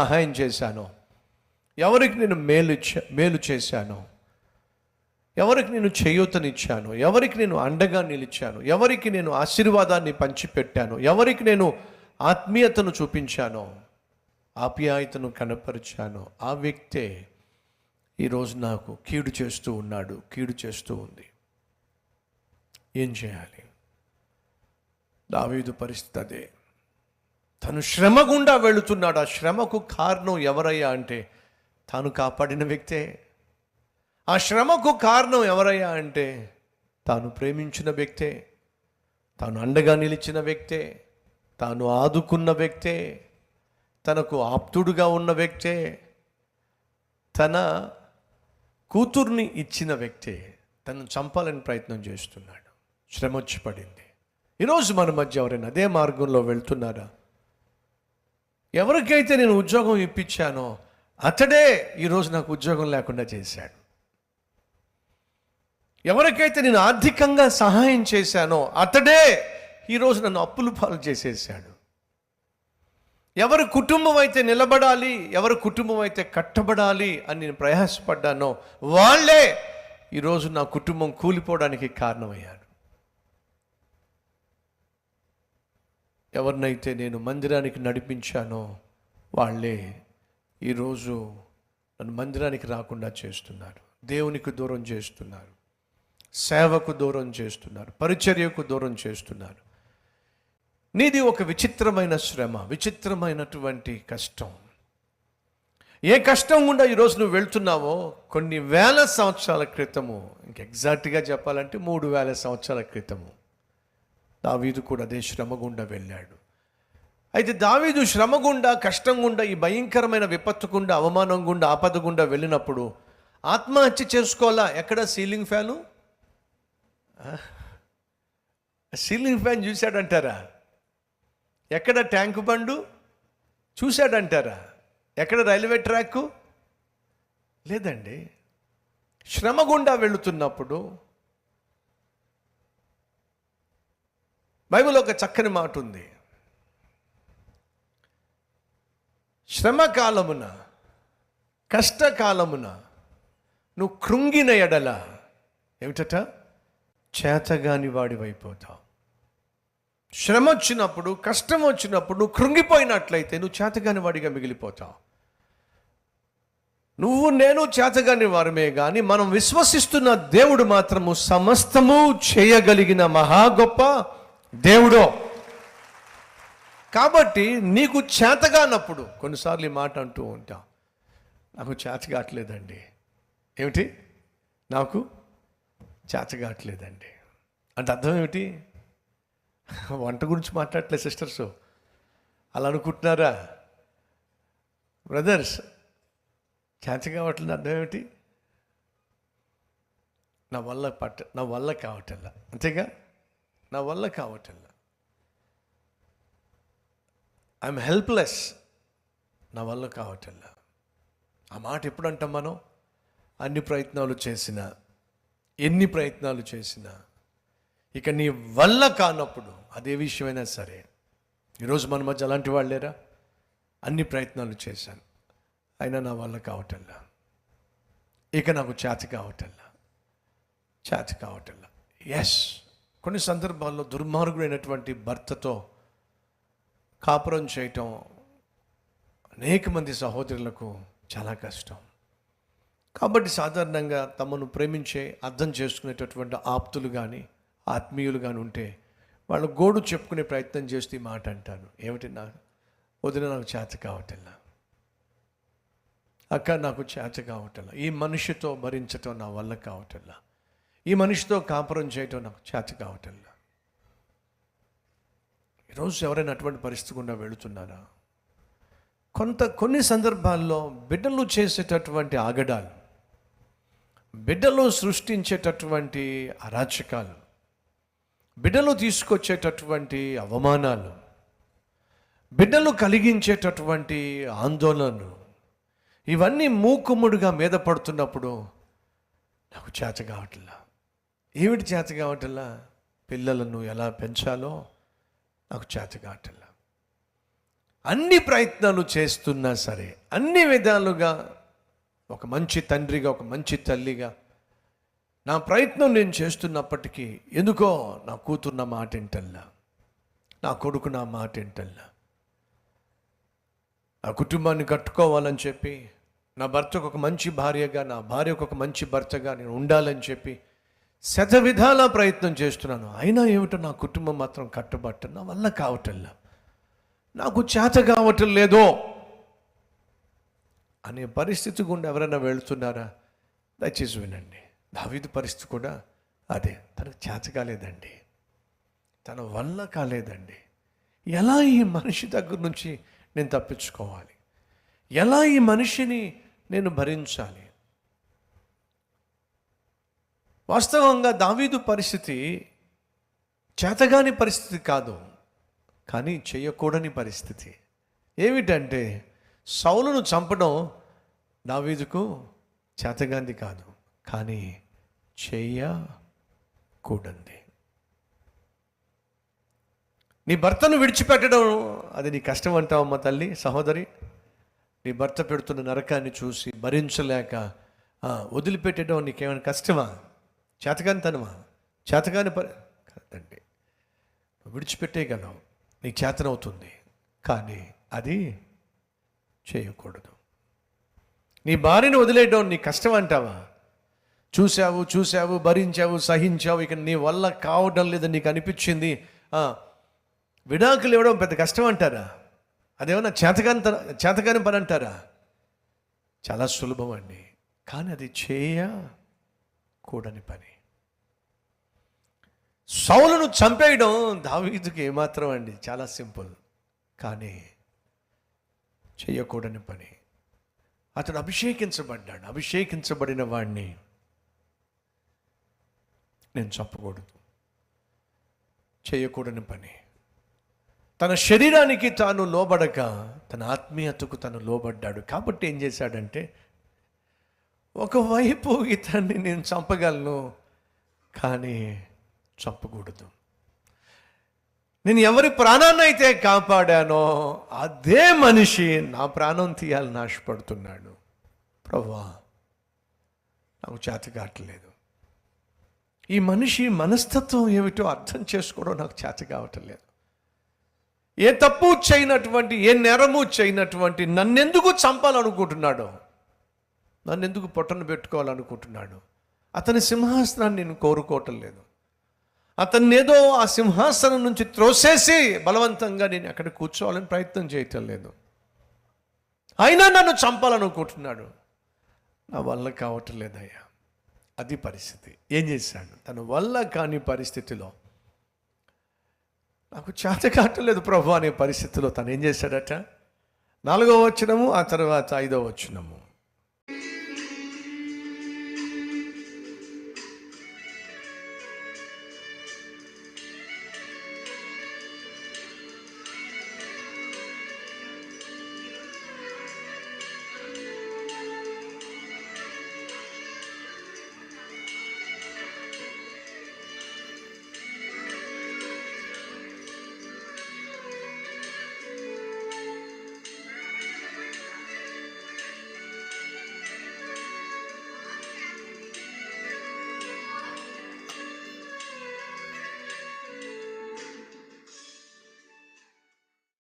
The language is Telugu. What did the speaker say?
సహాయం చేశాను, ఎవరికి నేను మేలు చేశాను, ఎవరికి నేను చేయూతనిచ్చాను, ఎవరికి నేను అండగా నిలిచాను, ఎవరికి నేను ఆశీర్వాదాన్ని పంచిపెట్టాను, ఎవరికి నేను ఆత్మీయతను చూపించానో, ఆప్యాయతను కనపరిచానో, ఆ వ్యక్తే ఈరోజు నాకు కీడు చేస్తూ ఉన్నాడు, కీడు చేస్తూ ఉంది. ఏం చేయాలి? దావీదు పరిస్థితి అదే. తను శ్రమ గుండా వెళుతున్నాడు. ఆ శ్రమకు కారణం ఎవరయ్యా అంటే తాను కాపాడిన వ్యక్తే. ఆ శ్రమకు కారణం ఎవరయ్యా అంటే తాను ప్రేమించిన వ్యక్తే, తాను అండగా నిలిచిన వ్యక్తే, తాను ఆదుకున్న వ్యక్తే, తనకు ఆప్తుడుగా ఉన్న వ్యక్తే, తన కూతుర్ని ఇచ్చిన వ్యక్తే తనను చంపాలని ప్రయత్నం చేస్తున్నాడు. శ్రమ వచ్చి పడింది. ఈరోజు మన మధ్య ఎవరైనా అదే మార్గంలో వెళ్తున్నారా? ఎవరికైతే నేను ఉద్యోగం ఇప్పించానో అతడే ఈరోజు నాకు ఉద్యోగం లేకుండా చేశాడు. ఎవరికైతే నేను ఆర్థికంగా సహాయం చేశానో అతడే ఈరోజు నన్ను అప్పుల పాలు చేసేసాడు. ఎవరి కుటుంబం అయితే నిలబడాలి, ఎవరి కుటుంబం అయితే కట్టబడాలి అని నేను ప్రయాసపడ్డానో వాళ్ళే ఈరోజు నా కుటుంబం కూలిపోవడానికి కారణమయ్యారు. ఎవరినైతే నేను మందిరానికి నడిపించానో వాళ్ళే ఈరోజు నన్ను మందిరానికి రాకుండా చేస్తున్నారు, దేవునికి దూరం చేస్తున్నారు, సేవకు దూరం చేస్తున్నారు, పరిచర్యకు దూరం చేస్తున్నారు. నీది ఒక విచిత్రమైన శ్రమ, విచిత్రమైనటువంటి కష్టం. ఏ కష్టం గుండా ఈరోజు నువ్వు వెళ్తున్నావో కొన్ని వేల సంవత్సరాల క్రితము, ఎగ్జాక్ట్గా చెప్పాలంటే 3000 సంవత్సరాల క్రితము దావీదు కూడా అదే శ్రమ గుండా వెళ్ళాడు. అయితే దావీదు శ్రమ గుండా, కష్టం గుండా, ఈ భయంకరమైన విపత్తు గుండా, అవమానం గుండా, ఆపద గుండా వెళ్ళినప్పుడు ఆత్మహత్య చేసుకోవాలా? ఎక్కడ సీలింగ్ ఫ్యాను? సీలింగ్ ఫ్యాన్ చూశాడంటారా? ఎక్కడ ట్యాంకు బండు చూశాడంటారా? ఎక్కడ రైల్వే ట్రాక్? లేదండి. శ్రమ గుండా వెళుతున్నప్పుడు బైబిల్లో ఒక చక్కని మాట ఉంది. శ్రమకాలమున, కష్టకాలమున నువ్వు కృంగిన ఎడల ఏమిటట? చేతగాని వాడివైపోతావు. శ్రమ వచ్చినప్పుడు, కష్టం వచ్చినప్పుడు నువ్వు కృంగిపోయినట్లయితే నువ్వు చేతగాని వాడిగా మిగిలిపోతావు. నువ్వు నేను చేతగాని వారమే కానీ మనం విశ్వసిస్తున్న దేవుడు మాత్రము సమస్తము చేయగలిగిన మహా గొప్ప దేవుడో. కాబట్టి నీకు చేతగానప్పుడు కొన్నిసార్లు ఈ మాట అంటూ ఉంటాం, నాకు చేతగాట్లేదండి. ఏమిటి? నాకు చేతగాట్లేదండి అంటే అర్థం ఏమిటి? వంట గురించి మాట్లాడట్లేదు సిస్టర్స్, అలా అనుకుంటున్నారా? బ్రదర్స్, చేత కావట్లేదు అర్థం ఏమిటి? నా వల్ల కావటల్లా, అంతేగా? నా వల్ల కావటల్లా, ఐఎమ్ హెల్ప్లెస్, నా వల్ల కావటల్లా. ఆ మాట ఎప్పుడు అంటాం మనం? అన్ని ప్రయత్నాలు చేసినా, ఎన్ని ప్రయత్నాలు చేసినా ఇక నీ వల్ల కానప్పుడు అదే విషయమైనా సరే. ఈరోజు మన మధ్య అలాంటి వాళ్ళు లేరా? అన్ని ప్రయత్నాలు చేశాను అయినా నా వల్ల కావటల్లా, ఇక నాకు చేత కావటల్లా. ఎస్, కొన్ని సందర్భాల్లో దుర్మార్గుడైనటువంటి భర్తతో కాపురం చేయటం అనేక మంది సహోదరులకు చాలా కష్టం. కాబట్టి సాధారణంగా తమను ప్రేమించే, అర్థం చేసుకునేటటువంటి ఆప్తులు కానీ ఆత్మీయులు కానీ ఉంటే వాళ్ళు గోడు చెప్పుకునే ప్రయత్నం చేస్తూ ఈ మాట అంటారు. ఏమిటి? వదిన నాకు చేత కావటంలా, అక్క నాకు చేత కావటంలా, ఈ మనిషితో భరించటం నా వల్ల కావటంలా, ఈ మనిషితో కాపురం చేయటం నాకు చేత కావటంలా. ఈరోజు ఎవరైనా అటువంటి పరిస్థితి గుండా వెళుతున్నారా? కొన్ని సందర్భాల్లో బిడ్డలు చేసేటటువంటి ఆగడాలు, బిడ్డలు సృష్టించేటటువంటి అరాచకాలు, బిడ్డలు తీసుకొచ్చేటటువంటి అవమానాలు, బిడ్డలు కలిగించేటటువంటి ఆందోళనలు, ఇవన్నీ మూకుమ్ముడుగా మీద పడుతున్నప్పుడు నాకు చేత కావట్లా. ఏమిటి చేత కావట్లా? పిల్లలను ఎలా పెంచాలో నాకు చేత కావట్లా. అన్ని ప్రయత్నాలు చేస్తున్నా సరే, అన్ని విధాలుగా ఒక మంచి తండ్రిగా, ఒక మంచి తల్లిగా నా ప్రయత్నం నేను చేస్తున్నప్పటికీ ఎందుకో నా కూతురు నా మాట వింటల్లా, నా కొడుకు నా మాట వింటల్లా. నా కుటుంబాన్ని కట్టుకోవాలని చెప్పి, నా భర్తకు ఒక మంచి భార్యగా, నా భార్యకు ఒక మంచి భర్తగా నేను ఉండాలని చెప్పి శతవిధాల ప్రయత్నం చేస్తున్నాను. అయినా ఏమిటో నా కుటుంబం మాత్రం కట్టుబట్ట నా వల్ల కావటల్లా, నాకు చేత కావటం లేదో అనే పరిస్థితి గుండా ఎవరైనా వెళుతున్నారా? దయచేసి వినండి. దావీదు పరిస్థితి కూడా అదే. తనకు చేత కాలేదండి, తన వల్ల కాలేదండి. ఎలా ఈ మనిషి దగ్గర నుంచి నేను తప్పించుకోవాలి? ఎలా ఈ మనిషిని నేను భరించాలి? వాస్తవంగా దావీదు పరిస్థితి చేతగాని పరిస్థితి కాదు, కానీ చేయకూడని పరిస్థితి. ఏమిటంటే సౌలును చంపడం దావీదుకు చేతగాంది కాదు, కానీ చేయకూడంది. నీ భర్తను విడిచిపెట్టడం అది నీ కష్టం అంటావమ్మా తల్లి, సహోదరి. నీ భర్త పెడుతున్న నరకాన్ని చూసి భరించలేక వదిలిపెట్టడం నీకేమైనా కష్టమా? చేతగానితనమా? చేతగాని కాదండి. విడిచిపెట్టేయగలవు, నీకు చేతనవుతుంది, కానీ అది చేయకూడదు. నీ భార్యను వదిలేయడం నీ కష్టం అంటావా? చూసావు, భరించావు, సహించావు, ఇక నీ వల్ల కావడం లేదని నీకు అనిపించింది, విడాకులు ఇవ్వడం పెద్ద కష్టం అంటారా? అదేమన్నా చేతగాని పని అంటారా? చాలా సులభం అండి, కానీ అది చేయకూడని పని. సౌలును చంపేయడం దావీదుకి ఏమాత్రం అండి, చాలా సింపుల్, కానీ చేయకూడని పని. అతడు అభిషేకించబడ్డాడు. అభిషేకించబడిన వాడిని నేను చంపకూడదు. చేయకూడని పని. తన శరీరానికి తాను లోబడక తన ఆత్మీయతకు తను లోబడ్డాడు. కాబట్టి ఏం చేశాడంటే, ఒకవైపు ఇతన్ని నేను చంపగలను, కానీ చంపకూడదు. నేను ఎవరి ప్రాణాన్ని అయితే కాపాడానో అదే మనిషి నా ప్రాణం తీయాలని ఆశపడుతున్నాడు. ప్రభువా, నాకు చేత కావట్లేదు. ఈ మనిషి మనస్తత్వం ఏమిటో అర్థం చేసుకోవడం నాకు చేత కావటం లేదు. ఏ తప్పు చేయనటువంటి, ఏ నేరము చేయనటువంటి నన్నెందుకు చంపాలనుకుంటున్నాడో, నన్నెందుకు పొట్టను పెట్టుకోవాలనుకుంటున్నాడు? అతని సింహాసనాన్ని నేను కోరుకోవటం లేదు. అతన్ని ఏదో ఆ సింహాసనం నుంచి త్రోసేసి బలవంతంగా నేను అక్కడ కూర్చోవాలని ప్రయత్నం చేయటం లేదు. అయినా నన్ను చంపాలనుకుంటున్నాడు. నా వల్ల కావటం లేదయ్యా. అది పరిస్థితి. ఏం చేశాడు? తన వల్ల కాని పరిస్థితిలో, నాకు చేత కావట్లేదు ప్రభు అనే పరిస్థితిలో తను ఏం చేశాడట? 4వ వచనము, ఆ తర్వాత 5వ వచనము.